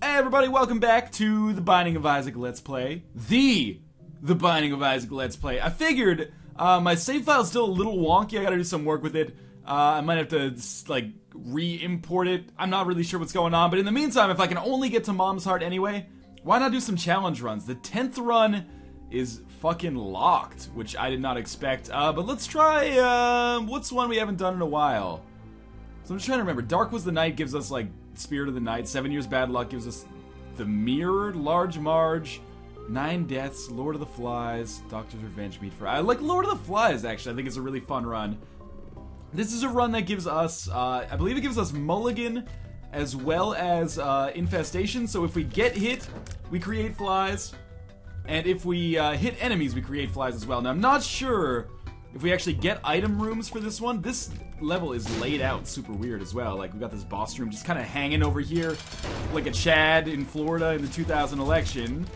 Hey everybody, welcome back to the Binding of Isaac Let's Play. The Binding of Isaac Let's Play. I figured my save file's still a little wonky. I gotta do some work with it. I might have to, like, re-import it. I'm not really sure what's going on, but in the meantime, if I can only get to Mom's Heart anyway, why not do some challenge runs? The 10th run is fucking locked, which I did not expect. But let's try, what's one we haven't done in a while? So I'm just trying to remember. Dark Was the Night gives us, like, Spirit of the Night. 7 Years Bad Luck gives us The Mirrored, Large Marge, 9 Deaths, Lord of the Flies, Doctor's Revenge, Meat for... I like Lord of the Flies, actually. I think it's a really fun run. This is a run that gives us, I believe it gives us Mulligan as well as Infestation. So if we get hit, we create flies. And if we hit enemies, we create flies as well. Now, I'm not sure if we actually get item rooms for this one. This level is laid out super weird as well. Like, we got this boss room just kind of hanging over here like a Chad in Florida in the 2000 election.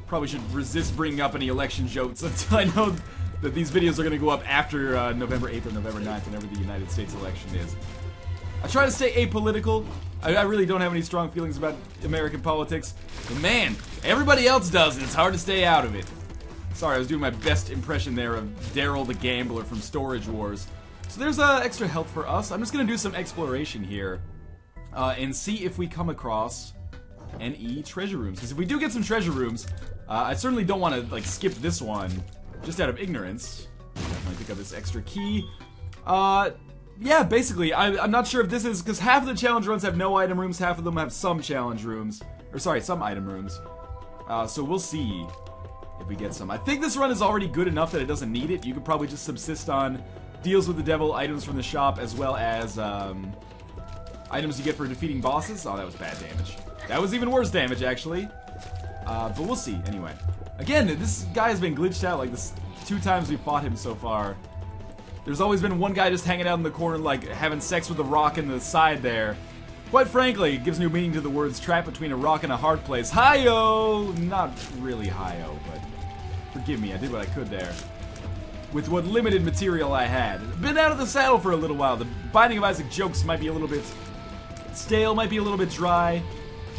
Probably should resist bringing up any election jokes until I know that these videos are going to go up after November 8th or November 9th, whenever the United States election is. I try to stay apolitical. I really don't have any strong feelings about American politics. But man, everybody else does, and it's hard to stay out of it. Sorry, I was doing my best impression there of Daryl the Gambler from Storage Wars. So there's extra health for us. I'm just going to do some exploration here and see if we come across any treasure rooms. Because if we do get some treasure rooms, I certainly don't want to like skip this one just out of ignorance. I pick up this extra key. Yeah, basically, I'm not sure if this is... Because half of the challenge runs have no item rooms, half of them have some challenge rooms. Or sorry, some item rooms. So we'll see if we get some. I think this run is already good enough that it doesn't need it. You could probably just subsist on deals with the devil, items from the shop, as well as items you get for defeating bosses. Oh, that was bad damage. That was even worse damage, actually. But we'll see, anyway. Again, this guy has been glitched out like this 2 times we fought him so far. There's always been one guy just hanging out in the corner, like, having sex with a rock in the side there. Quite frankly, it gives new meaning to the words trapped between a rock and a hard place. Hi-yo! Not really hi-yo, but forgive me, I did what I could there. With what limited material I had. Been out of the saddle for a little while. The Binding of Isaac jokes might be a little bit stale, might be a little bit dry.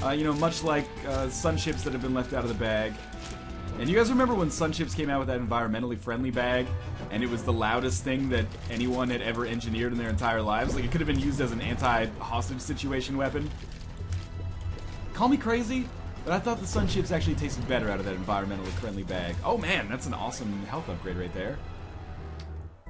You know, much like Sun Chips that have been left out of the bag. And you guys remember when Sun Chips came out with that environmentally friendly bag? And it was the loudest thing that anyone had ever engineered in their entire lives? Like, it could have been used as an anti-hostage situation weapon. Call me crazy, but I thought the Sun Chips actually tasted better out of that environmentally friendly bag. Oh man, that's an awesome health upgrade right there.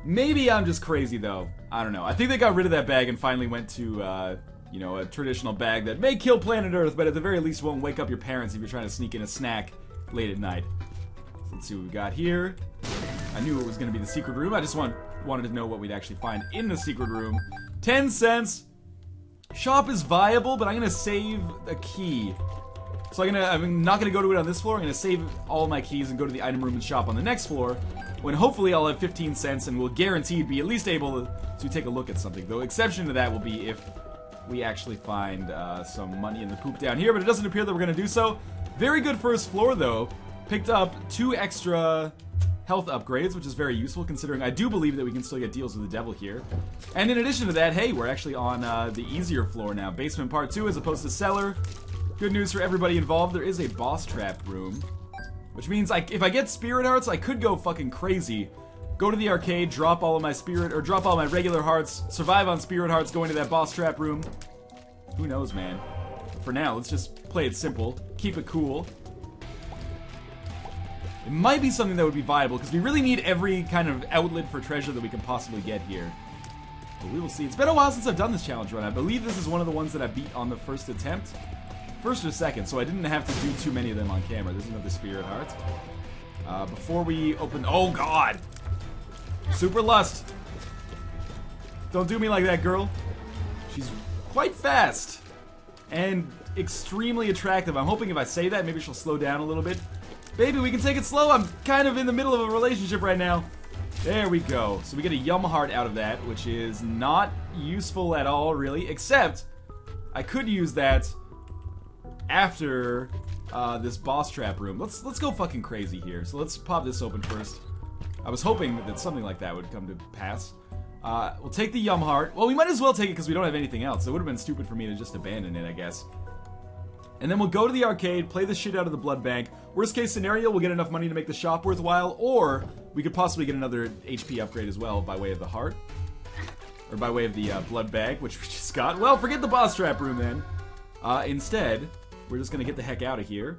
Maybe I'm just crazy though. I don't know. I think they got rid of that bag and finally went to, you know, a traditional bag that may kill planet Earth, but at the very least won't wake up your parents if you're trying to sneak in a snack late at night. So let's see what we got here. I knew it was going to be the secret room. I just wanted to know what we'd actually find in the secret room. 10 cents. Shop is viable, but I'm going to save a key. So I'm not going to go to it on this floor. I'm going to save all my keys and go to the item room and shop on the next floor, when hopefully I'll have 15 cents and will guaranteed be at least able to take a look at something. The exception to that will be if we actually find some money in the poop down here, but it doesn't appear that we're going to do so. Very good first floor, though. Picked up 2 extra health upgrades, which is very useful, considering I do believe that we can still get deals with the devil here. And in addition to that, hey, we're actually on the easier floor now. Basement part 2 as opposed to cellar. Good news for everybody involved, there is a boss trap room. Which means, if I get spirit hearts, I could go fucking crazy. Go to the arcade, drop all of my spirit, or drop all my regular hearts, survive on spirit hearts, go into that boss trap room. Who knows, man. For now, let's just play it simple. Keep it cool. It might be something that would be viable, because we really need every kind of outlet for treasure that we can possibly get here. But we will see. It's been a while since I've done this challenge run. I believe this is one of the ones that I beat on the first attempt. First or second, so I didn't have to do too many of them on camera. There's another spirit heart. Before we open... Oh, God! Super Lust! Don't do me like that, girl. She's quite fast. And extremely attractive. I'm hoping if I say that, maybe she'll slow down a little bit. Baby, we can take it slow. I'm kind of in the middle of a relationship right now. There we go. So we get a yum heart out of that, which is not useful at all, really. Except, I could use that after this boss trap room. Let's go fucking crazy here. So let's pop this open first. I was hoping that something like that would come to pass. We'll take the yum heart. Well, we might as well take it because we don't have anything else. It would have been stupid for me to just abandon it, I guess. And then we'll go to the arcade, play the shit out of the blood bank. Worst case scenario, we'll get enough money to make the shop worthwhile, or we could possibly get another HP upgrade as well by way of the heart. Or by way of the blood bag, which we just got. Well, forget the boss trap room then. Instead, we're just gonna get the heck out of here.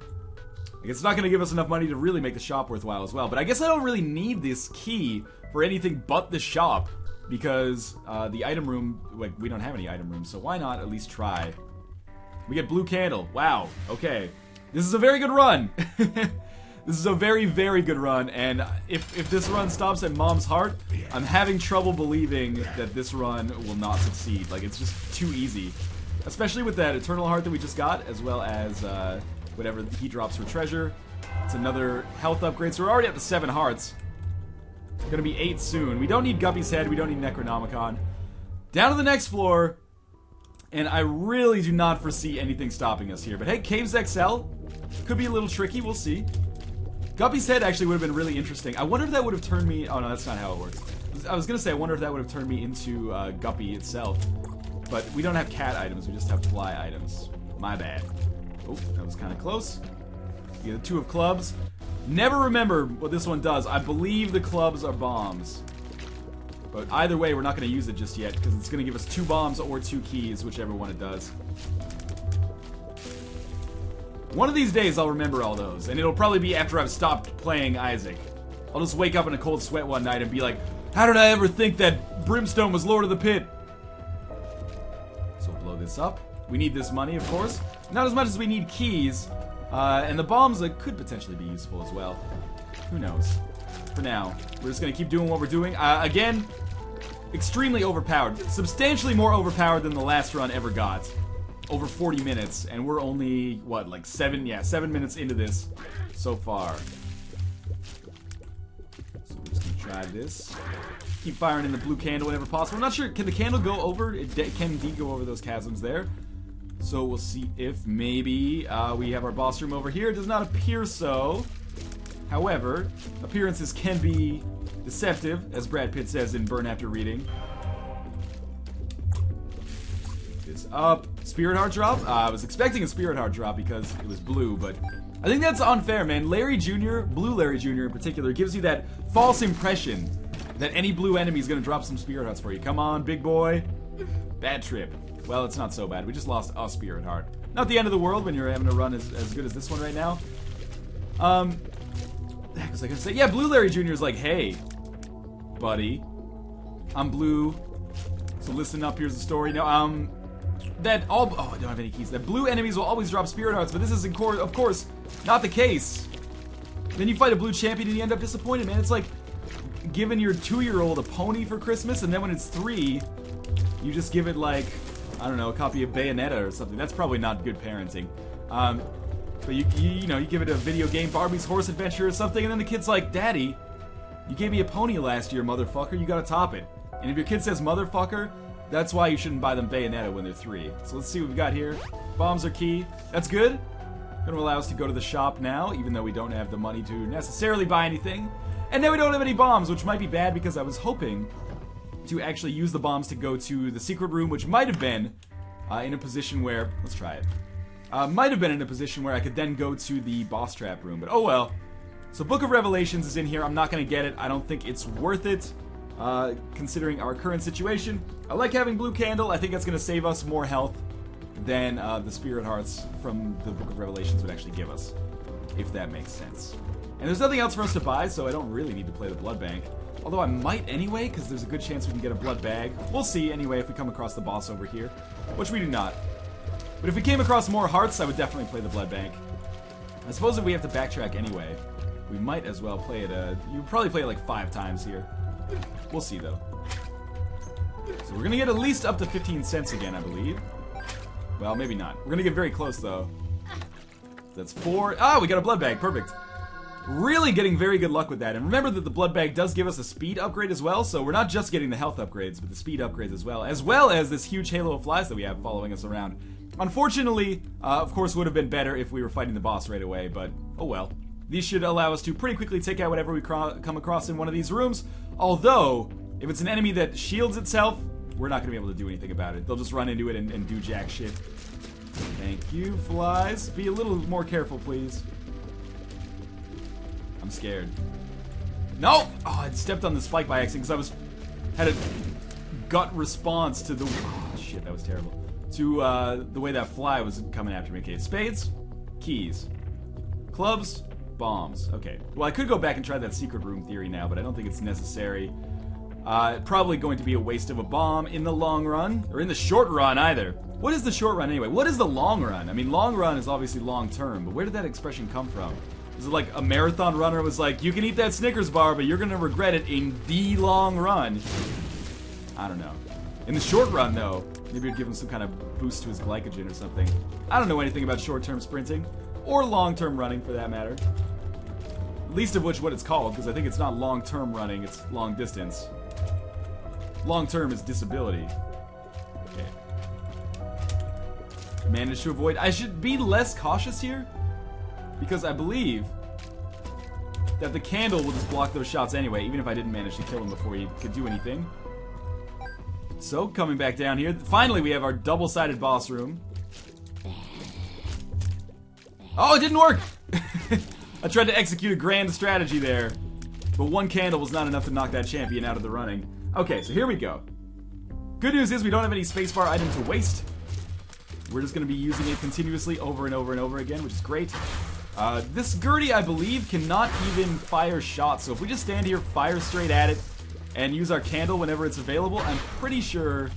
It's not gonna give us enough money to really make the shop worthwhile as well. But I guess I don't really need this key for anything but the shop. Because the item room, like, we don't have any item rooms, so why not at least try? We get blue candle. Wow. Okay. This is a very good run. This is a very, very good run, and if this run stops at Mom's heart, I'm having trouble believing that this run will not succeed. Like, it's just too easy. Especially with that Eternal Heart that we just got, as well as whatever he drops for treasure. It's another health upgrade, so we're already at the 7 hearts. It's gonna be 8 soon. We don't need Guppy's Head, we don't need Necronomicon. Down to the next floor, and I really do not foresee anything stopping us here. But hey, Caves XL could be a little tricky, we'll see. Guppy's Head actually would have been really interesting. I wonder if that would have turned me... Oh no, that's not how it works. I was gonna say, I wonder if that would have turned me into Guppy itself. But we don't have cat items, we just have fly items. My bad. Oh, that was kind of close. We get the 2 of clubs. Never remember what this one does. I believe the clubs are bombs. But either way, we're not going to use it just yet, because it's going to give us 2 bombs or 2 keys, whichever one it does. One of these days, I'll remember all those, and it'll probably be after I've stopped playing Isaac. I'll just wake up in a cold sweat one night and be like, how did I ever think that Brimstone was Lord of the Pit? So we'll blow this up. We need this money, of course. Not as much as we need keys, and the bombs could potentially be useful as well. Who knows? For now, we're just going to keep doing what we're doing. Again, extremely overpowered. Substantially more overpowered than the last run ever got. Over 40 minutes, and we're only, what, like 7 minutes into this so far. So we're just going to try this. Keep firing in the blue candle whenever possible. I'm not sure, can the candle go over? It can indeed go over those chasms there. So we'll see if maybe we have our boss room over here. It does not appear so. However, appearances can be deceptive, as Brad Pitt says in Burn After Reading. This up. Spirit Heart drop? I was expecting a Spirit Heart drop because it was blue, but I think that's unfair, man. Larry Jr., Blue Larry Jr. in particular, gives you that false impression that any blue enemy is going to drop some Spirit Hearts for you. Come on, big boy. Bad trip. Well, it's not so bad. We just lost a Spirit Heart. Not the end of the world when you're having a run as good as this one right now. What the heck was I gonna say? Yeah, Blue Larry Jr. is like, hey, buddy, I'm blue, so listen up, here's the story. No, I don't have any keys. That blue enemies will always drop Spirit Hearts, but this is, of course, not the case. Then you fight a blue champion and you end up disappointed, man. It's like giving your 2-year-old a pony for Christmas, and then when it's 3, you just give it, like, I don't know, a copy of Bayonetta or something. That's probably not good parenting. But you give it a video game, Barbie's Horse Adventure or something, and then the kid's like, Daddy, you gave me a pony last year, motherfucker, you gotta top it. And if your kid says motherfucker, that's why you shouldn't buy them Bayonetta when they're 3. So let's see what we've got here. Bombs are key. That's good. Gonna allow us to go to the shop now, even though we don't have the money to necessarily buy anything. And now we don't have any bombs, which might be bad because I was hoping to actually use the bombs to go to the secret room, which might have been in a position where... Let's try it. Might have been in a position where I could then go to the boss trap room, but oh well. So Book of Revelations is in here. I'm not going to get it. I don't think it's worth it, considering our current situation. I like having Blue Candle. I think that's going to save us more health than the Spirit Hearts from the Book of Revelations would actually give us, if that makes sense. And there's nothing else for us to buy, so I don't really need to play the Blood Bank. Although I might anyway, because there's a good chance we can get a Blood Bag. We'll see anyway if we come across the boss over here, which we do not. But if we came across more hearts, I would definitely play the Blood Bank. I suppose if we have to backtrack anyway, we might as well play it, you would probably play it like 5 times here. We'll see though. So we're gonna get at least up to 15 cents again, I believe. Well, maybe not. We're gonna get very close though. That's 4. Ah, we got a Blood Bag, perfect. Really getting very good luck with that. And remember that the Blood Bag does give us a speed upgrade as well, so we're not just getting the health upgrades, but the speed upgrades as well as this huge halo of flies that we have following us around. Unfortunately, of course, would have been better if we were fighting the boss right away, but oh well. These should allow us to pretty quickly take out whatever we come across in one of these rooms, although, if it's an enemy that shields itself, we're not going to be able to do anything about it. They'll just run into it and do jack shit. Thank you, flies. Be a little more careful, please. I'm scared. No! Oh, I stepped on the spike by accident because had a gut response to the... Oh, shit, that was terrible. To the way that fly was coming after me. Okay, spades, keys, clubs, bombs. Okay. Well, I could go back and try that secret room theory now, but I don't think it's necessary. Probably going to be a waste of a bomb in the long run, or in the short run either. What is the short run anyway? What is the long run? I mean, long run is obviously long term, but where did that expression come from? Is it like a marathon runner was like, you can eat that Snickers bar, but you're gonna regret it in the long run? I don't know. In the short run, though, maybe it'd give him some kind of boost to his glycogen or something. I don't know anything about short-term sprinting, or long-term running for that matter. Least of which what it's called, because I think it's not long-term running, it's long distance. Long-term is disability. Okay. Managed to avoid... I should be less cautious here, because I believe that the candle will just block those shots anyway, even if I didn't manage to kill him before he could do anything. So, coming back down here, finally we have our double-sided boss room. Oh, it didn't work! I tried to execute a grand strategy there, but one candle was not enough to knock that champion out of the running. Okay, so here we go. Good news is we don't have any spacebar item to waste. We're just going to be using it continuously over and over and over again, which is great. This Gertie, I believe, cannot even fire shots, so if we just stand here, fire straight at it, and use our candle whenever it's available, I'm pretty sure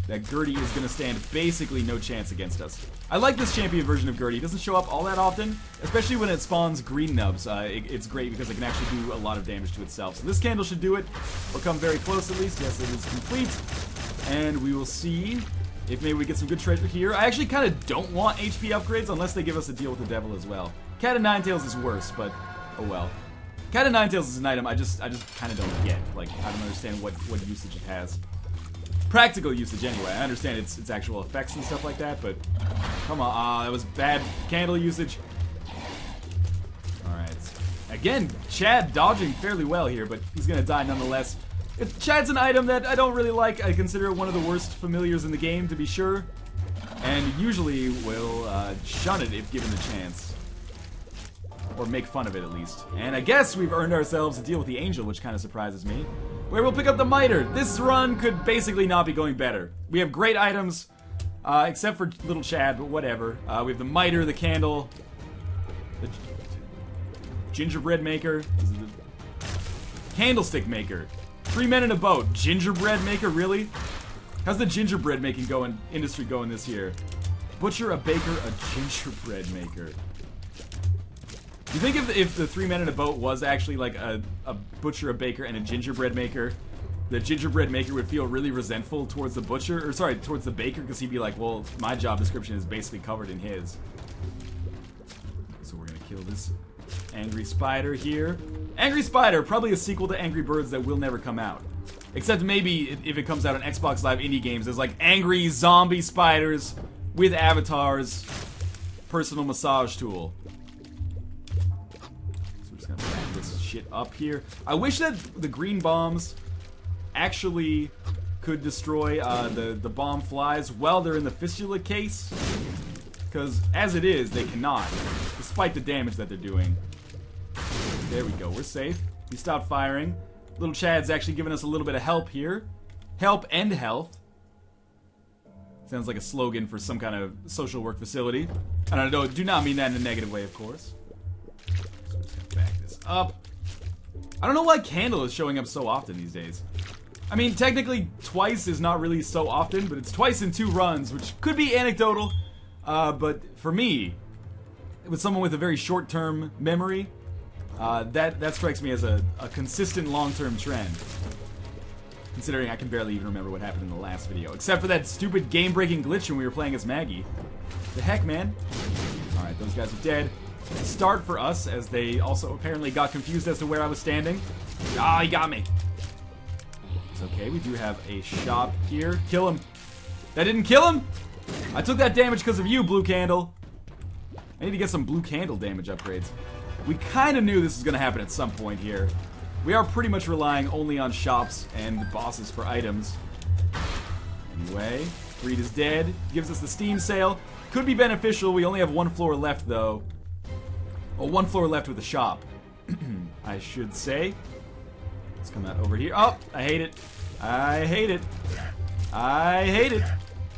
that Gertie is going to stand basically no chance against us. I like this champion version of Gertie. It doesn't show up all that often, especially when it spawns green nubs. It's great because it can actually do a lot of damage to itself. So this candle should do it, or come very close at least. Yes, it is complete. And we will see if maybe we get some good treasure here. I actually kind of don't want HP upgrades unless they give us a deal with the devil as well. Cat of Nine Tails is worse, but oh well. Cat of Nine Tails is an item I just kind of don't get. Like, I don't understand what usage it has. Practical usage anyway. I understand its actual effects and stuff like that, but come on. That was bad candle usage. Alright. Again, Chad dodging fairly well here, but he's gonna die nonetheless. Chad's an item that I don't really like. I consider it one of the worst familiars in the game, to be sure. And usually will shun it if given the chance. Or make fun of it, at least. And I guess we've earned ourselves a deal with the Angel, which kind of surprises me. Where we'll pick up the Miter. This run could basically not be going better. We have great items, except for little Chad, but whatever. We have the Miter, the Candle, the Gingerbread Maker, the Candlestick Maker, 3 men in a boat, Gingerbread Maker, really? How's the gingerbread making industry going this year? Butcher, a baker, a gingerbread maker. You think if the 3 men in a boat was actually like a butcher, a baker, and a gingerbread maker, the gingerbread maker would feel really resentful towards the butcher, or sorry, towards the baker, because he'd be like, well, my job description is basically covered in his. So we're gonna kill this angry spider here. Angry Spider, probably a sequel to Angry Birds that will never come out. Except maybe if it comes out on Xbox Live Indie Games, there's like angry zombie spiders with avatars, personal massage tool. Gonna back this shit up here. I wish that the green bombs actually could destroy the bomb flies while they're in the fistula case, because as it is, they cannot, despite the damage that they're doing. There we go, we're safe. We stopped firing. Little Chad's actually giving us a little bit of help here. Help and health. Sounds like a slogan for some kind of social work facility. I don't know, do not mean that in a negative way, of course. Back this up. I don't know why Candle is showing up so often these days. I mean, technically, twice is not really so often, but it's twice in 2 runs, which could be anecdotal. But for me, with someone with a very short-term memory, that strikes me as a consistent long-term trend. Considering I can barely even remember what happened in the last video, except for that stupid game-breaking glitch when we were playing as Maggie. The heck, man? Alright, those guys are dead. Start for us, as they also apparently got confused as to where I was standing. Ah, he got me. It's okay, we do have a shop here. Kill him. That didn't kill him? I took that damage because of you, Blue Candle. I need to get some Blue Candle damage upgrades. We kind of knew this was going to happen at some point here. We are pretty much relying only on shops and bosses for items. Anyway, Greed is dead. Gives us the Steam Sale. could be beneficial. We only have one floor left, though. Well, one floor left with the shop, I should say. Let's come out over here. Oh, I hate it. I hate it. I hate it.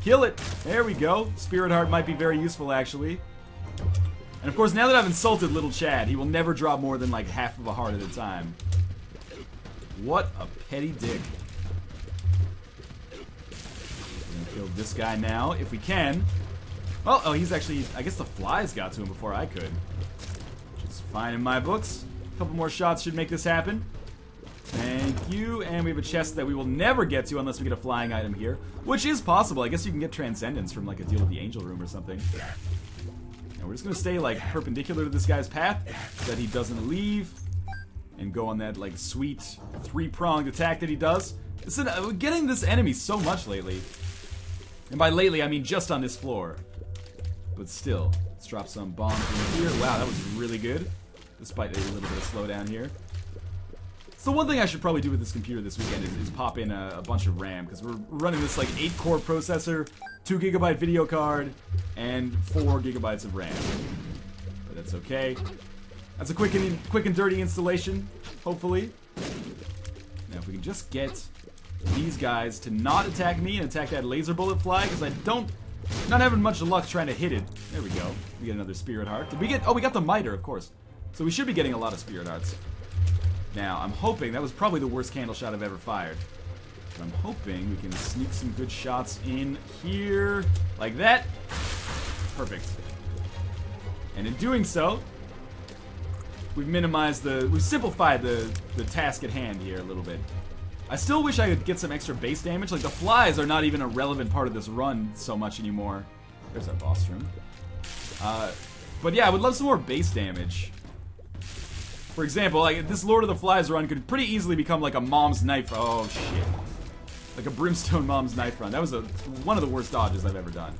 Kill it. There we go. Spirit Heart might be very useful, actually. And of course, now that I've insulted little Chad, he will never drop more than like half of a heart at a time. What a petty dick. We're gonna kill this guy now, if we can. Well, oh, he's actually... I guess the flies got to him before I could. Which is fine in my books. A couple more shots should make this happen. Thank you. And we have a chest that we will never get to unless we get a flying item here. Which is possible. I guess you can get Transcendence from like a deal with the Angel Room or something. Now we're just going to stay like perpendicular to this guy's path so that he doesn't leave. And go on that like sweet three-pronged attack that he does. Listen, we're getting this enemy so much lately. And by lately, I mean just on this floor. But still, let's drop some bombs in here. Wow, that was really good. Despite a little bit of slowdown here. So one thing I should probably do with this computer this weekend is pop in a bunch of RAM. Because we're running this like 8-core processor, 2GB video card, and 4 gigabytes of RAM. But that's okay. That's a quick and dirty installation, hopefully. Now if we can just get these guys to not attack me and attack that laser bullet fly, because not having much luck trying to hit it. There we go. We get another Spirit Heart. Did we get... Oh, we got the Miter, of course. So we should be getting a lot of Spirit Hearts. Now, I'm hoping... That was probably the worst candle shot I've ever fired. But I'm hoping we can sneak some good shots in here. Like that. Perfect. And in doing so, we've simplified the task at hand here a little bit. I still wish I could get some extra base damage. Like, the flies are not even a relevant part of this run so much anymore. There's our boss room. But yeah, I would love some more base damage. For example, like, this Lord of the Flies run could pretty easily become like a Mom's Knife. Oh, shit. Like a Brimstone Mom's Knife run. That was one of the worst dodges I've ever done.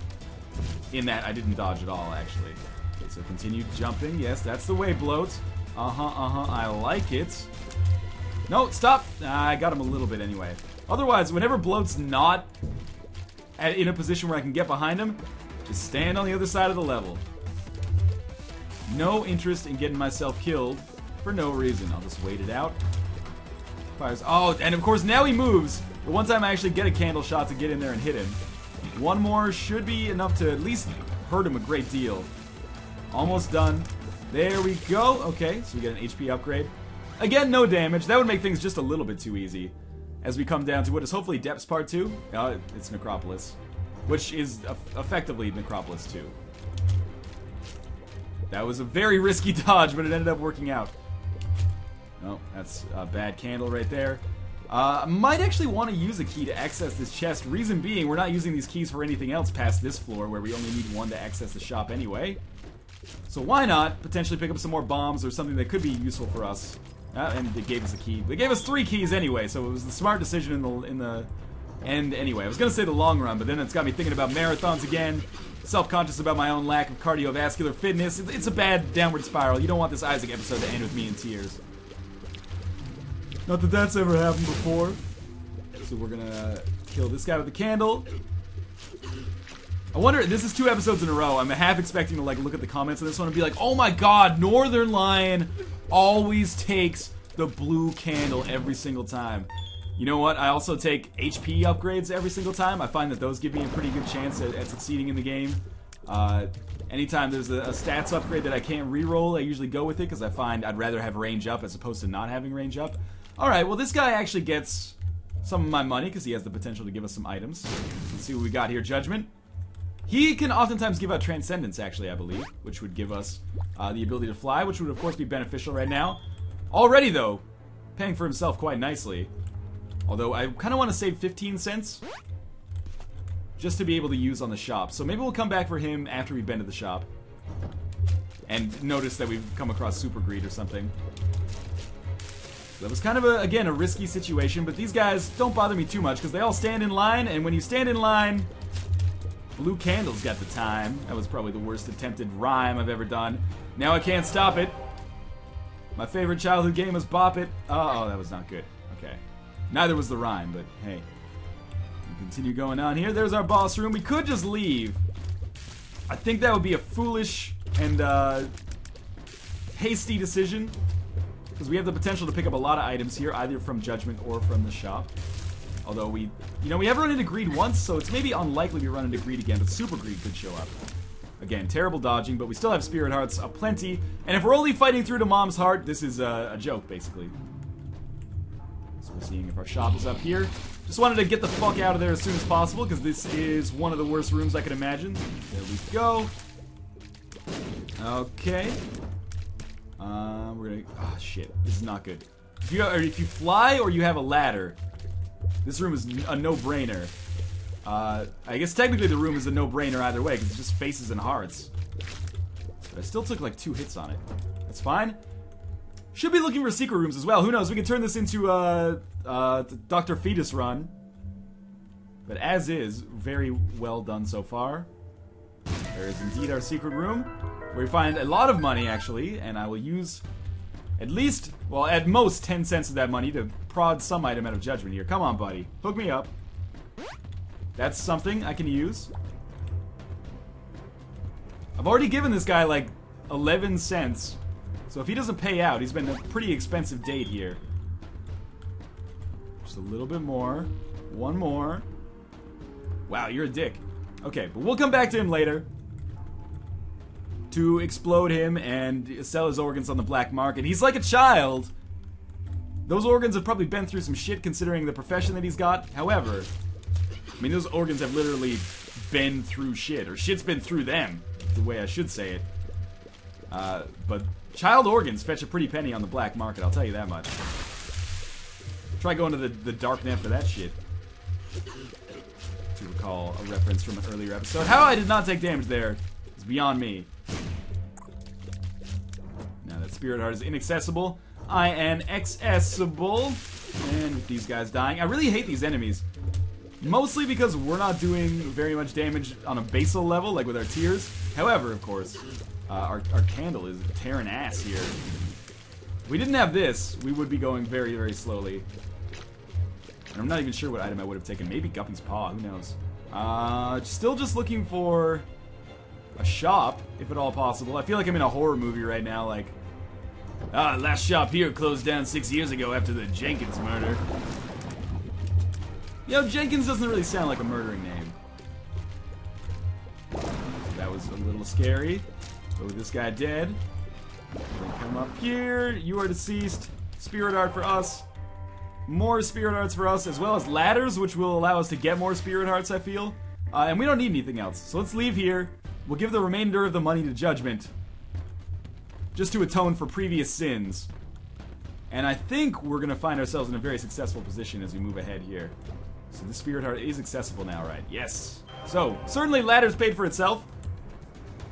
In that, I didn't dodge at all, actually. Okay, so continue jumping. Yes, that's the way, Bloat. I like it. No, stop! I got him a little bit anyway. Otherwise, whenever Bloat's not in a position where I can get behind him, just stand on the other side of the level. No interest in getting myself killed for no reason. I'll just wait it out. Fires. Oh, and of course now he moves. But one time I actually get a candle shot to get in there and hit him. One more should be enough to at least hurt him a great deal. Almost done. There we go. Okay, so we get an HP upgrade. Again, no damage. That would make things just a little bit too easy. As we come down to what is hopefully Depths Part 2. It's Necropolis. Which is effectively Necropolis 2. That was a very risky dodge, but it ended up working out. Oh, that's a bad candle right there. I might actually want to use a key to access this chest. Reason being, we're not using these keys for anything else past this floor, where we only need one to access the shop anyway. So why not potentially pick up some more bombs or something that could be useful for us. And they gave us a key. They gave us 3 keys anyway, so it was the smart decision in the end anyway. I was going to say the long run, but then it's got me thinking about marathons again. Self-conscious about my own lack of cardiovascular fitness. It's a bad downward spiral. You don't want this Isaac episode to end with me in tears. Not that that's ever happened before. So we're going to kill this guy with the candle. I wonder, this is 2 episodes in a row. I'm half expecting to like look at the comments of this one and be like, oh my god, Northernlion always takes the blue candle every single time. You know what? I also take HP upgrades every single time. I find that those give me a pretty good chance at succeeding in the game. Anytime there's a stats upgrade that I can't reroll, I usually go with it because I find I'd rather have range up as opposed to not having range up. Alright, well this guy actually gets some of my money because he has the potential to give us some items. Let's see what we got here. Judgment. He can oftentimes give out Transcendence, actually, I believe, which would give us the ability to fly, which would, of course, be beneficial right now. Already, though, paying for himself quite nicely. Although, I kind of want to save 15 cents just to be able to use on the shop. So maybe we'll come back for him after we've been to the shop. And notice that we've come across Super Greed or something. That was kind of, again, a risky situation, but these guys don't bother me too much because they all stand in line, and when you stand in line... Blue candles got the time. That was probably the worst attempted rhyme I've ever done. Now I can't stop it. My favorite childhood game was Bop It. Oh, that was not good. Okay. Neither was the rhyme, but hey. We continue going on here. There's our boss room. We could just leave. I think that would be a foolish and hasty decision, because we have the potential to pick up a lot of items here, either from Judgment or from the shop. Although we have run into Greed once, so it's maybe unlikely we run into Greed again, but Super Greed could show up. Again, terrible dodging, but we still have Spirit Hearts aplenty, and if we're only fighting through to Mom's Heart, this is a joke, basically. So we're seeing if our shop is up here. Just wanted to get the fuck out of there as soon as possible, because this is one of the worst rooms I could imagine. There we go. Okay. We're gonna... Oh, shit. This is not good. If you fly or you have a ladder, this room is a no-brainer. I guess technically the room is a no-brainer either way, because it's just faces and hearts. But I still took like 2 hits on it. That's fine. Should be looking for secret rooms as well. Who knows? We can turn this into Dr. Fetus run. But as is, very well done so far. There is indeed our secret room, where we find a lot of money, actually, and I will use at least, well, at most 10 cents of that money to prod some item out of Judgment here. Come on, buddy. Hook me up. That's something I can use. I've already given this guy like 11 cents. So if he doesn't pay out, he's been a pretty expensive date here. Just a little bit more. One more. Wow, you're a dick. Okay, but we'll come back to him later to explode him and sell his organs on the black market. He's like a child. Those organs have probably been through some shit considering the profession that he's got. However, I mean, those organs have literally been through shit, or shit's been through them, the way I should say it. But child organs fetch a pretty penny on the black market, I'll tell you that much. Try going to the dark net for that shit. To recall a reference from an earlier episode. How I did not take damage there is beyond me. Now that Spirit Heart is inaccessible, I am accessible. And with these guys dying, I really hate these enemies. Mostly because we're not doing very much damage on a basal level, like with our tears. However, of course, our candle is tearing ass here. If we didn't have this, we would be going very, very slowly. And I'm not even sure what item I would have taken. Maybe Guppy's Paw, who knows? Still just looking for a shop, if at all possible. I feel like I'm in a horror movie right now, like, last shop here closed down 6 years ago after the Jenkins murder. You know, Jenkins doesn't really sound like a murdering name. So that was a little scary. But with this guy dead, we're gonna come up here. You are deceased. Spirit Heart for us. More Spirit Hearts for us, as well as ladders, which will allow us to get more Spirit Hearts, I feel. And we don't need anything else. So let's leave here. We'll give the remainder of the money to Judgment, just to atone for previous sins. And I think we're gonna find ourselves in a very successful position as we move ahead here. So the Spirit Heart is accessible now, right? Yes. So, certainly ladders paid for itself.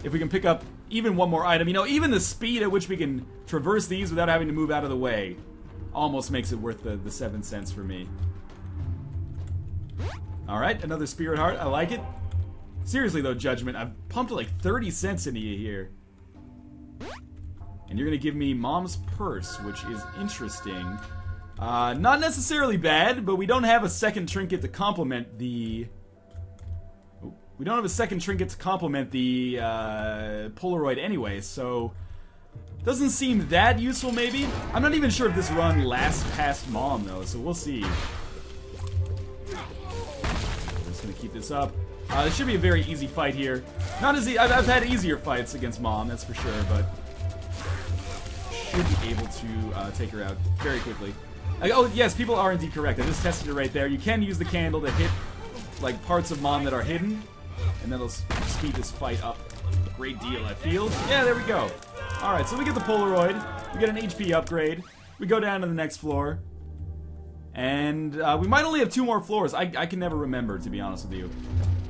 If we can pick up even one more item. You know, even the speed at which we can traverse these without having to move out of the way almost makes it worth the 7 cents for me. Alright, another Spirit Heart. I like it. Seriously, though, Judgment, I've pumped like 30 cents into you here. And you're going to give me Mom's Purse, which is interesting. Not necessarily bad, but we don't have a second trinket to complement the... We don't have a second trinket to complement the Polaroid anyway, so... Doesn't seem that useful, maybe? I'm not even sure if this run lasts past Mom, though, so we'll see. I'm just gonna keep this up. This should be a very easy fight here. Not as I've had easier fights against Mom, that's for sure, but... should be able to take her out very quickly. Oh, yes, people are indeed correct. I just tested it right there. You can use the candle to hit, like, parts of Mom that are hidden, and that'll speed this fight up a great deal, I feel. Yeah, there we go. Alright, so we get the Polaroid. We get an HP upgrade. We go down to the next floor. And we might only have 2 more floors. I can never remember, to be honest with you.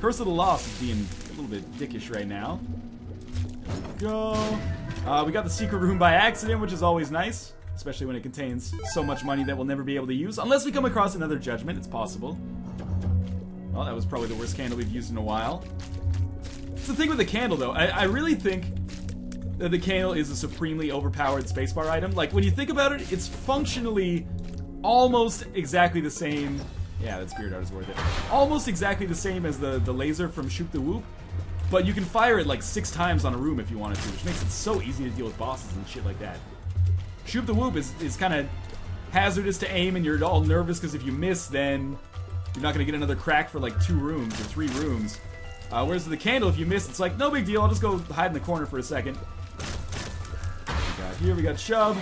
Curse of the Lost is being a little bit dickish right now. There we go. We got the secret room by accident, which is always nice. Especially when it contains so much money that we'll never be able to use. Unless we come across another Judgment, it's possible. Well, that was probably the worst candle we've used in a while. It's the thing with the candle, though. I really think that the candle is a supremely overpowered spacebar item. Like, when you think about it, it's functionally almost exactly the same... Yeah, that Spirit Heart is worth it. Almost exactly the same as the laser from Shoot the Whoop. but you can fire it like 6 times on a room if you wanted to, which makes it so easy to deal with bosses and shit like that. Shoot the Whoop is kind of hazardous to aim, and you're all nervous because if you miss, then you're not going to get another crack for like 2 rooms or 3 rooms. Whereas with the candle, if you miss, it's like, no big deal, I'll just go hide in the corner for a second. Here we got Chubb.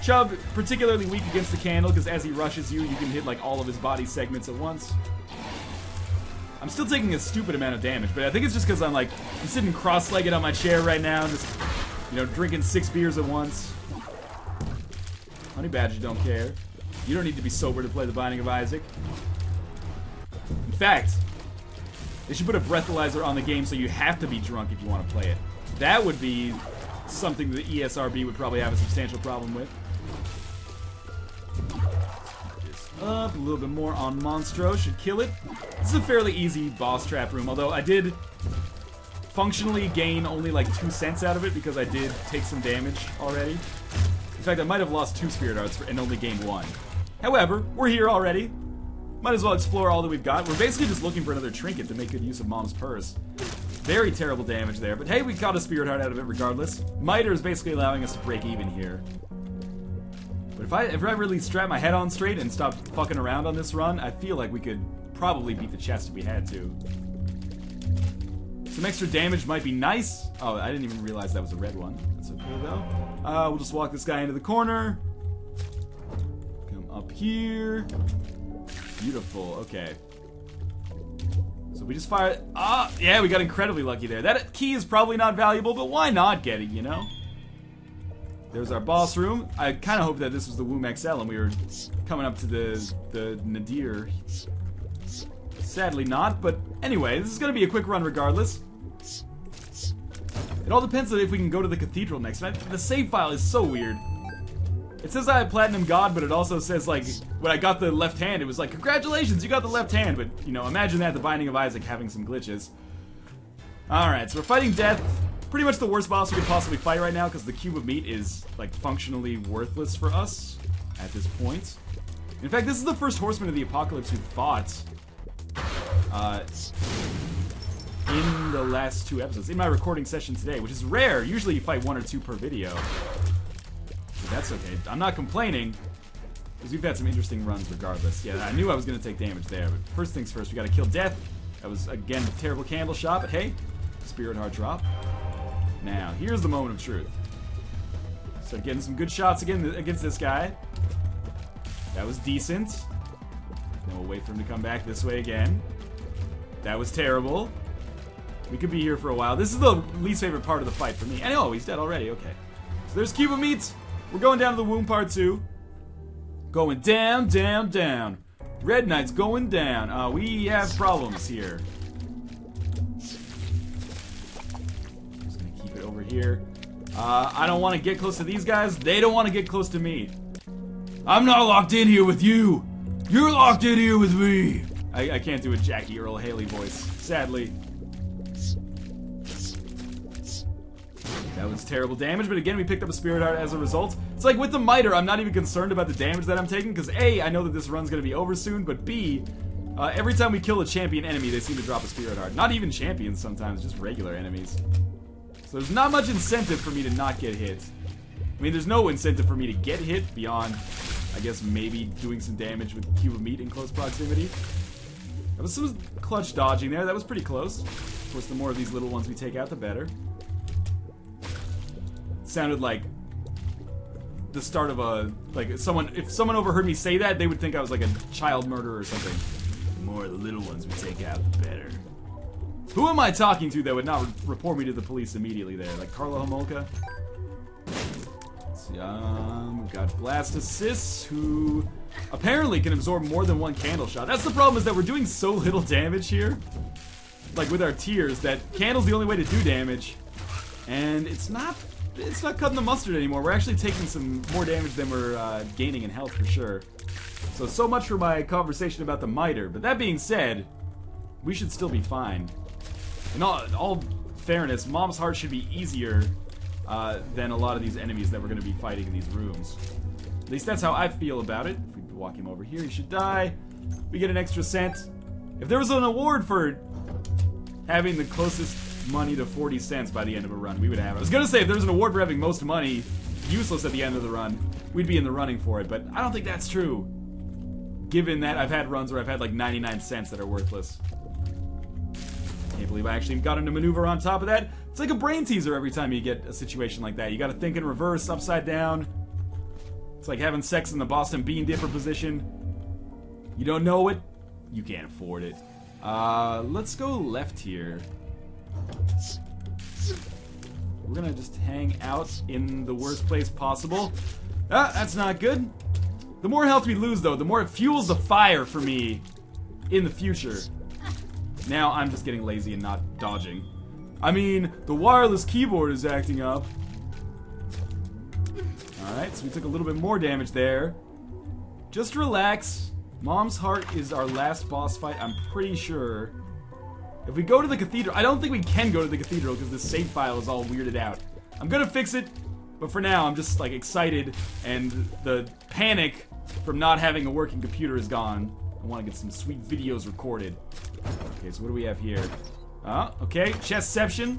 Chubb, particularly weak against the candle, because as he rushes you, you can hit like all of his body segments at once. I'm still taking a stupid amount of damage, but I think it's just because I'm sitting cross-legged on my chair right now, just, you know, drinking 6 beers at once. Honey Badger don't care. You don't need to be sober to play The Binding of Isaac. In fact, they should put a breathalyzer on the game so you have to be drunk if you want to play it. That would be something the ESRB would probably have a substantial problem with. This up, a little bit more on Monstro, should kill it. This is a fairly easy boss trap room, although I did functionally gain only like 2 cents out of it because I did take some damage already. In fact, I might have lost 2 Spirit Hearts and only gained 1. However, we're here already. Might as well explore all that we've got. We're basically just looking for another trinket to make good use of Mom's purse. Very terrible damage there, but hey, we got a Spirit Heart out of it regardless. Miter is basically allowing us to break even here. But if I really strap my head on straight and stop fucking around on this run, I feel like we could probably beat the chest if we had to. Some extra damage might be nice. Oh, I didn't even realize that was a red one. That's okay though. We'll just walk this guy into the corner. Come up here. Beautiful, okay. So we just fired. Ah, yeah, we got incredibly lucky there. That key is probably not valuable, but why not get it, you know? There's our boss room. I kind of hoped that this was the Womb XL and we were coming up to the Nadir. Sadly not, but anyway, this is going to be a quick run regardless. It all depends on if we can go to the cathedral next. The save file is so weird. It says I have Platinum God, but it also says, like, when I got the left hand, it was like, congratulations, you got the left hand. But, you know, imagine that, The Binding of Isaac having some glitches. Alright, so we're fighting Death. Pretty much the worst boss we could possibly fight right now, because the Cube of Meat is, like, functionally worthless for us at this point. In fact, this is the first Horseman of the Apocalypse who fought in the last 2 episodes, in my recording session today, which is rare. Usually you fight 1 or 2 per video. But that's okay. I'm not complaining, because we've had some interesting runs regardless. Yeah, I knew I was going to take damage there, but first things first, we got to kill Death. That was, again, a terrible candle shot, but hey, Spirit Heart drop. Now, here's the moment of truth. So getting some good shots again against this guy. That was decent. Then we'll wait for him to come back this way again. That was terrible. We could be here for a while. This is the least favorite part of the fight for me. And oh, he's dead already, okay. So there's Cube of Meat. We're going down to the Womb Part 2. Going down, down, down. Red Knight's going down. We have problems here. Just gonna keep it over here. I don't want to get close to these guys. They don't want to get close to me. I'm not locked in here with you. You're locked in here with me. I can't do a Jackie Earl Haley voice, sadly. That was terrible damage, but again, we picked up a Spirit Heart as a result. It's like with the Miter, I'm not even concerned about the damage that I'm taking, because A, I know that this run's going to be over soon, but B, every time we kill a champion enemy, they seem to drop a Spirit Heart. Not even champions sometimes, just regular enemies. So there's not much incentive for me to not get hit. I mean, there's no incentive for me to get hit beyond, I guess, maybe doing some damage with Cube of Meat in close proximity. There was some clutch dodging there. That was pretty close. Of course, the more of these little ones we take out, the better. Sounded like the start of a, like, if someone overheard me say that, they would think I was like a child murderer or something. The more of the little ones we take out, the better. Who am I talking to that would not report me to the police immediately there? Like Carla Homolka? Let's see, we've got Blast Assists, who apparently can absorb more than 1 candle shot. That's the problem, is that we're doing so little damage here. Like with our tiers, that candle's the only way to do damage. And it's not cutting the mustard anymore. We're actually taking some more damage than we're gaining in health for sure. So much for my conversation about the Miter. But that being said, we should still be fine. In all fairness, Mom's Heart should be easier than a lot of these enemies that we're going to be fighting in these rooms. At least that's how I feel about it. If we walk him over here, he should die. We get an extra cent. If there was an award for having the closest money to 40 cents by the end of a run, we would have it. I was gonna say, if there's an award for having most money useless at the end of the run, we'd be in the running for it, but I don't think that's true. Given that I've had runs where I've had like 99 cents that are worthless. Can't believe I actually got him to maneuver on top of that. It's like a brain teaser every time you get a situation like that. You gotta think in reverse, upside down. It's like having sex in the Boston Bean Dipper position. You don't know it, you can't afford it. Let's go left here. We're gonna just hang out in the worst place possible. Ah, that's not good. The more health we lose, though, the more it fuels the fire for me in the future. Now I'm just getting lazy and not dodging. I mean, the wireless keyboard is acting up. Alright, so we took a little bit more damage there. Just relax. Mom's Heart is our last boss fight, I'm pretty sure. If we go to the cathedral, I don't think we can go to the cathedral because the save file is all weirded out. I'm gonna fix it, but for now I'm just like excited and the panic from not having a working computer is gone. I want to get some sweet videos recorded. Okay, so what do we have here? Okay, Chessception.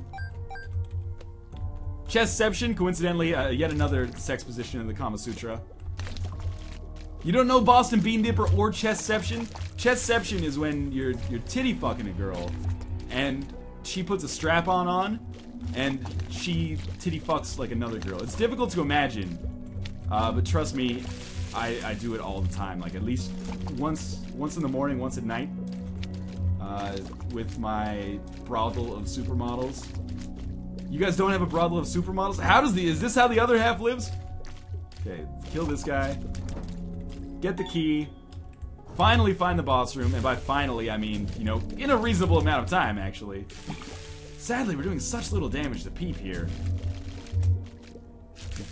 Chessception, coincidentally, yet another sex position in the Kama Sutra. You don't know Boston Bean Dipper or Chessception? Chessception is when you're titty fucking a girl, and she puts a strap-on on, and she titty fucks like another girl. It's difficult to imagine, but trust me, I do it all the time. Like at least once in the morning, once at night, with my brothel of supermodels. You guys don't have a brothel of supermodels? How does is this how the other half lives? Okay, kill this guy. Get the key. Finally find the boss room, and by finally, I mean, you know, in a reasonable amount of time, actually. Sadly, we're doing such little damage to Peep here.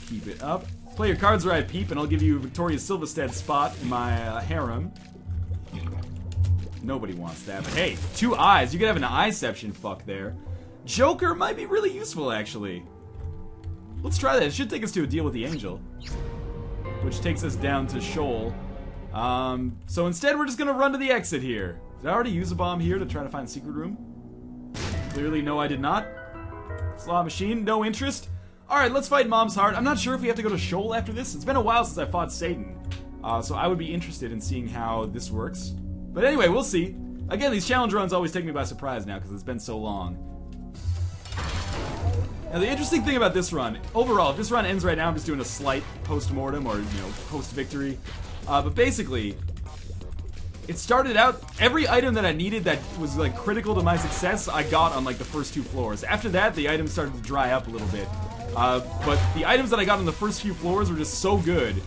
Keep it up. Play your cards right, Peep, and I'll give you Victoria Silvested's spot in my harem. Nobody wants that, but hey, 2 eyes. You could have an eyeception fuck there. Joker might be really useful, actually. Let's try that. It should take us to a deal with the angel, which takes us down to Shoal. So instead we're just gonna run to the exit here. Did I already use a bomb here to try to find the secret room? Clearly, no, I did not. Slot machine, no interest. Alright, let's fight Mom's Heart. I'm not sure if we have to go to Shoal after this. It's been a while since I fought Satan. So I would be interested in seeing how this works. But anyway, we'll see. Again, these challenge runs always take me by surprise now because it's been so long. Now the interesting thing about this run, overall, if this run ends right now, I'm just doing a slight post-mortem or, you know, post-victory. But basically, it started out, every item that I needed that was like critical to my success, I got on like the first 2 floors. After that, the items started to dry up a little bit. But the items that I got on the first few floors were just so good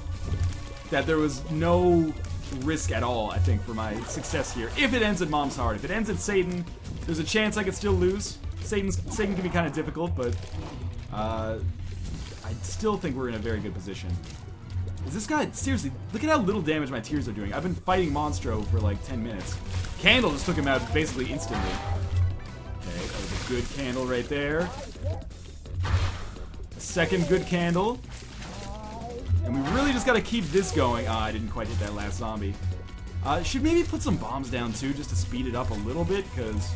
that there was no risk at all, I think, for my success here. If it ends at Mom's Heart. If it ends at Satan, there's a chance I could still lose. Satan can be kind of difficult, but I still think we're in a very good position. Is this guy, seriously, look at how little damage my tears are doing. I've been fighting Monstro for like 10 minutes. Candle just took him out basically instantly. Okay, that was a good candle right there. A second good candle. And we really just gotta keep this going. I didn't quite hit that last zombie. Should maybe put some bombs down too, just to speed it up a little bit, because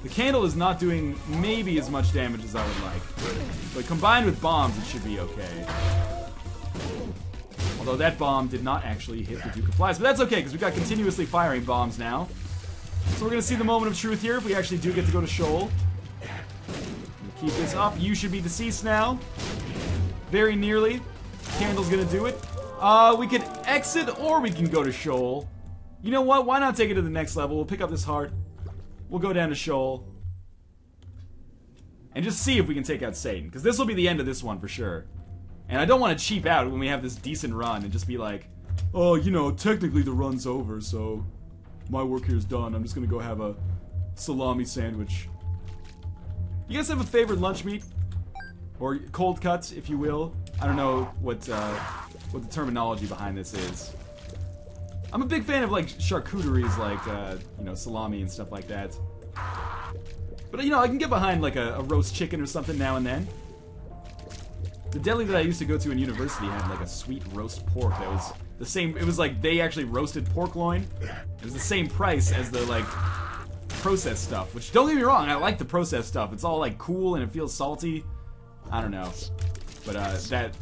the candle is not doing maybe as much damage as I would like. But combined with bombs, it should be okay. Although that bomb did not actually hit the Duke of Flies. But that's okay, because we've got continuously firing bombs now. So we're going to see the moment of truth here if we actually do get to go to Shoal. Keep this up. You should be deceased now. Very nearly. Candle's going to do it. We can exit or we can go to Shoal. You know what? Why not take it to the next level? We'll pick up this heart. We'll go down to Shoal. And just see if we can take out Satan. Because this will be the end of this one for sure. And I don't want to cheap out when we have this decent run and just be like, oh, you know, technically the run's over, so my work here's done. I'm just going to go have a salami sandwich. You guys have a favorite lunch meat? Or cold cuts, if you will? I don't know what the terminology behind this is. I'm a big fan of, like, charcuteries, like, you know, salami and stuff like that. But, you know, I can get behind, like, a roast chicken or something now and then. The deli that I used to go to in university had like a sweet roast pork that was the same. It was like they actually roasted pork loin. It was the same price as the like processed stuff, which, don't get me wrong, I like the processed stuff. It's all like cool and it feels salty. I don't know. But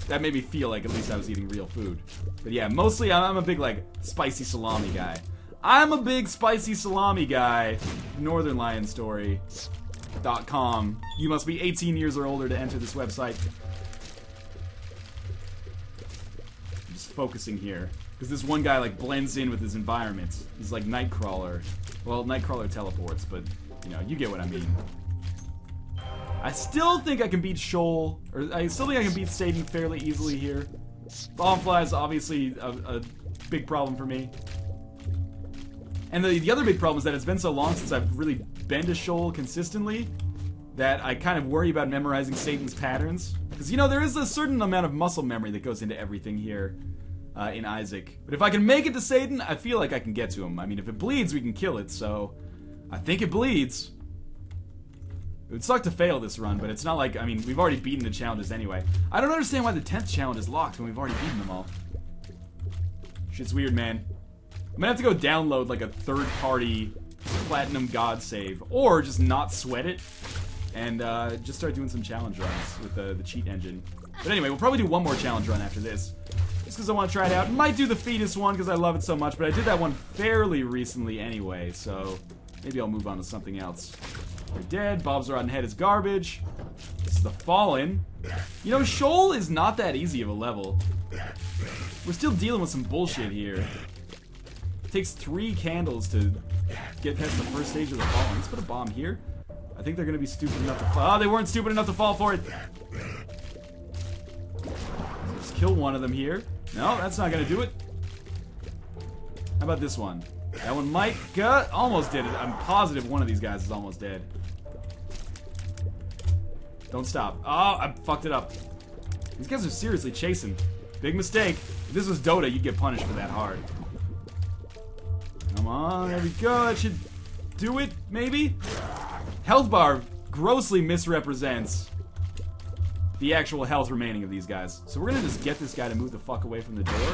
that made me feel like at least I was eating real food. But yeah, mostly I'm a big like spicy salami guy. I'm a big spicy salami guy. Northernlion.com. You must be 18 years or older to enter this website. I'm just focusing here. Because this one guy like blends in with his environment. He's like Nightcrawler. Well, Nightcrawler teleports, but you know, you get what I mean. I still think I can beat Shoal, or I still think I can beat Satan fairly easily here. Bombfly is obviously a big problem for me. And the other big problem is that it's been so long since I've really been to Shoal consistently that I kind of worry about memorizing Satan's patterns. Because, you know, there is a certain amount of muscle memory that goes into everything here in Isaac. But if I can make it to Satan, I feel like I can get to him. I mean, if it bleeds, we can kill it, so I think it bleeds. It would suck to fail this run, but it's not like, I mean, we've already beaten the challenges anyway. I don't understand why the 10th challenge is locked when we've already beaten them all. Shit's weird, man. I'm gonna have to go download like a third-party Platinum God save, or just not sweat it, and just start doing some challenge runs with the cheat engine. But anyway, we'll probably do one more challenge run after this, just because I want to try it out. Might do the fetus one because I love it so much, but I did that one fairly recently anyway, so maybe I'll move on to something else. We're dead. Bob's Rotten Head is garbage. This is the Fallen. You know, Shoal is not that easy of a level. We're still dealing with some bullshit here. It takes 3 candles to get past the first stage of the Fallen. Let's put a bomb here. I think they're going to be stupid enough to fall. Oh, they weren't stupid enough to fall for it. Let's kill one of them here. No, that's not going to do it. How about this one? That one might almost did it. I'm positive one of these guys is almost dead. Don't stop. Oh, I fucked it up. These guys are seriously chasing. Big mistake. If this was Dota, you'd get punished for that hard. Come on, there we go. That should do it, maybe? Health bar grossly misrepresents the actual health remaining of these guys. So we're gonna just get this guy to move the fuck away from the door.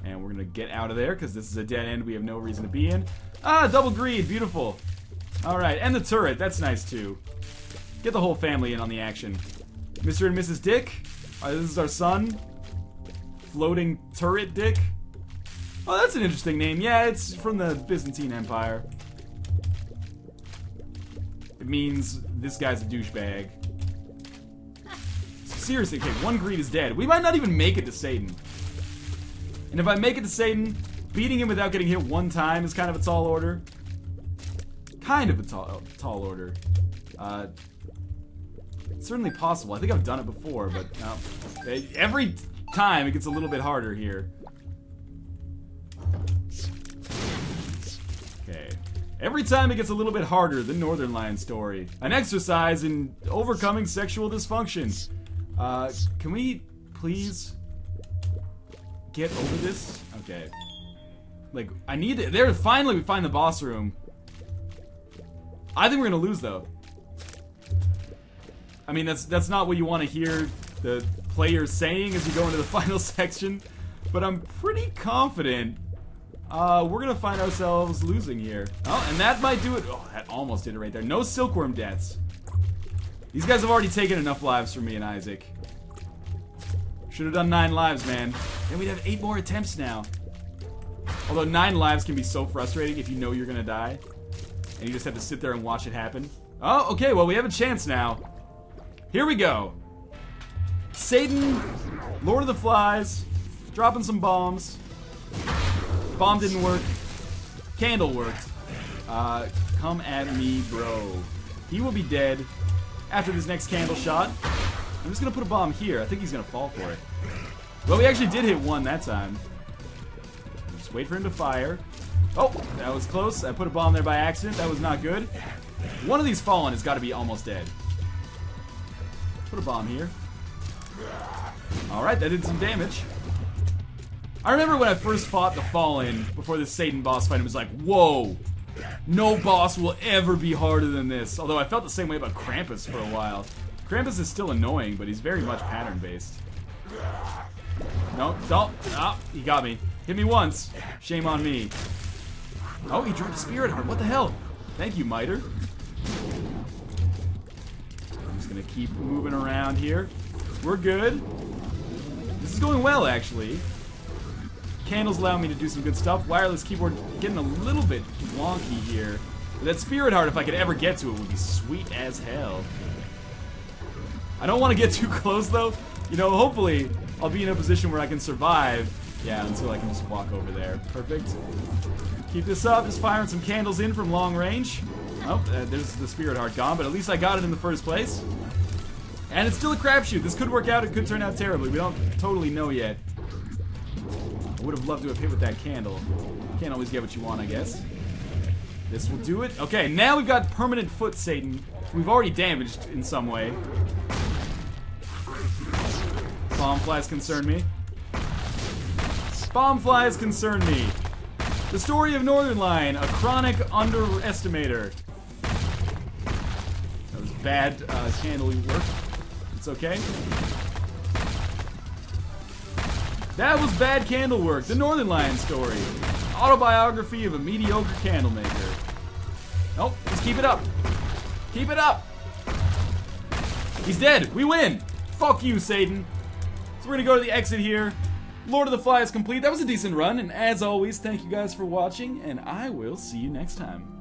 And we're gonna get out of there, because this is a dead end we have no reason to be in. Ah, double greed, beautiful. Alright, and the turret, that's nice too. Get the whole family in on the action. Mr. and Mrs. Dick. This is our son. Floating Turret Dick. Oh, that's an interesting name. Yeah, it's from the Byzantine Empire. It means this guy's a douchebag. Seriously, okay, 1 greed is dead. We might not even make it to Satan. And if I make it to Satan, beating him without getting hit 1 time is kind of a tall order. Kind of a tall order. It's certainly possible. I think I've done it before, but every time it gets a little bit harder here. Okay. Every time it gets a little bit harder, the Northernlion story. An exercise in overcoming sexual dysfunction. Can we please get over this? Okay. Like, I need it. There, finally we find the boss room. I think we're gonna lose, though. I mean, that's not what you want to hear the players saying as you go into the final section, but I'm pretty confident we're gonna find ourselves losing here. Oh, and that might do it. Oh, that almost did it right there. No silkworm deaths. These guys have already taken enough lives from me and Isaac. Should have done 9 lives, man. And we'd have 8 more attempts now. Although 9 lives can be so frustrating if you know you're gonna die. And you just have to sit there and watch it happen. Oh, okay, well we have a chance now. Here we go. Satan, Lord of the Flies, dropping some bombs. Bomb didn't work. Candle worked. Come at me, bro. He will be dead after this next candle shot. I'm just gonna put a bomb here. I think he's gonna fall for it. Well, we actually did hit 1 that time. Just wait for him to fire. Oh, that was close. I put a bomb there by accident. That was not good. One of these Fallen has got to be almost dead. Put a bomb here. Alright, that did some damage. I remember when I first fought the Fallen before the Satan boss fight, it was like, whoa, no boss will ever be harder than this. Although I felt the same way about Krampus for a while. Krampus is still annoying, but he's very much pattern-based. No, don't. Ah, he got me. Hit me once. Shame on me. Oh, he drew a spirit heart. What the hell? Thank you, Miter. I'm just gonna keep moving around here. We're good. This is going well, actually. Candles allow me to do some good stuff. Wireless keyboard getting a little bit wonky here. But that Spirit Heart, if I could ever get to it, would be sweet as hell. I don't want to get too close, though. You know, hopefully, I'll be in a position where I can survive. Yeah, until I can just walk over there. Perfect. Keep this up. Just firing some candles in from long range. Oh, there's the Spirit Heart gone, but at least I got it in the first place. And it's still a crapshoot. This could work out. It could turn out terribly. We don't totally know yet. I would have loved to have hit with that candle. Can't always get what you want, I guess. This will do it. Okay, now we've got permanent foot Satan. We've already damaged in some way. Bomb flies concern me. Bomb flies concern me. The story of Northernlion, a chronic underestimator. That was bad candle work. It's okay. That was bad candle work. The Northernlion story. Autobiography of a mediocre candle maker. Nope, just keep it up. Keep it up. He's dead. We win. Fuck you, Satan. So we're gonna go to the exit here. Lord of the Fly is complete. That was a decent run, and as always, thank you guys for watching, and I will see you next time.